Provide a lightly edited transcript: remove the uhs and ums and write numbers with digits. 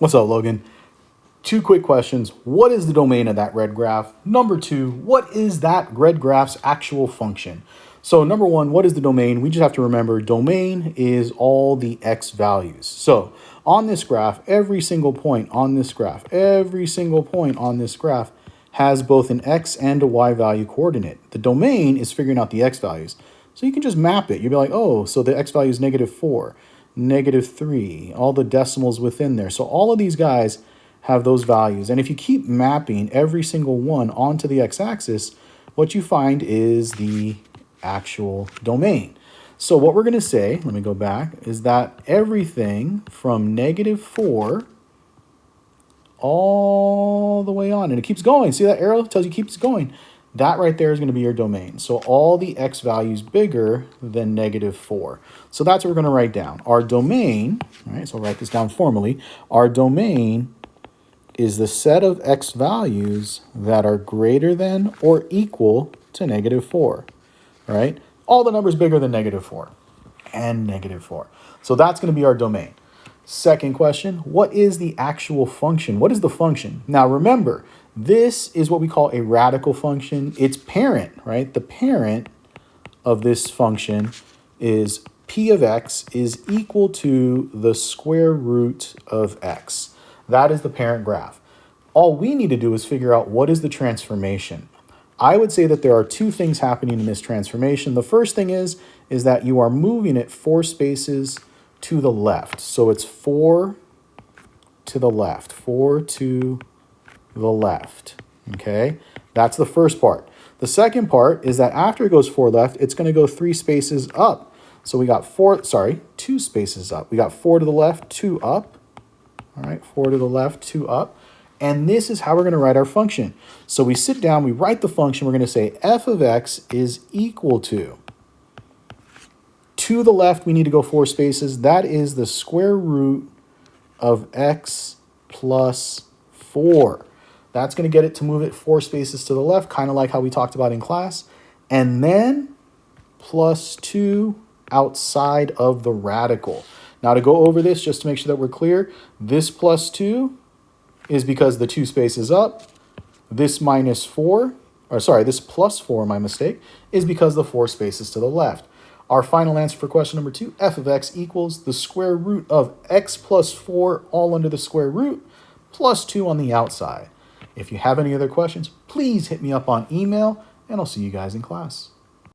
What's up, Logan? Two quick questions. What is the domain of that red graph? Number two, what is that red graph's actual function? So number one, what is the domain? We just have to remember domain is all the x values. So on this graph, every single point on this graph has both an x and a y value coordinate. The domain is figuring out the x values. So you can just map it. You'll be like, oh, so the x value is -4, -3, all the decimals within there. So all of these guys have those values. And if you keep mapping every single one onto the x-axis, what you find is the actual domain. So what we're going to say, let me go back, is that everything from -4 all the way on, and it keeps going. See that arrow? It tells you keeps going. That right there is going to be your domain. So all the x values bigger than -4. So that's what we're going to write down. Our domain, all right, so I'll write this down formally. Our domain is the set of x values that are greater than or equal to -4, right? All the numbers bigger than -4 and -4. So that's going to be our domain. Second question, what is the actual function? What is the function? Now remember, this is what we call a radical function. Its parent, right? The parent of this function is p of x is equal to the square root of x. That is the parent graph. All we need to do is figure out what is the transformation. I would say that there are two things happening in this transformation. The first thing is that you are moving it 4 spaces to the left. So it's 4 to the left, 4 to the left, okay? That's the first part. The second part is that after it goes 4 left, it's going to go 3 spaces up. So we got 2 spaces up. We got 4 to the left, 2 up. All right, 4 to the left, 2 up. And this is how we're going to write our function. So we sit down, we write the function. We're going to say f of x is equal to the left, we need to go 4 spaces. That is the square root of x plus 4. That's going to get it to move it 4 spaces to the left, kind of like how we talked about in class. And then plus 2 outside of the radical. Now to go over this, just to make sure that we're clear, this plus 2 is because the 2 spaces up. This this plus 4, my mistake, is because the 4 spaces to the left. Our final answer for question number 2, f of x equals the square root of x plus 4 all under the square root plus 2 on the outside. If you have any other questions, please hit me up on email, and I'll see you guys in class.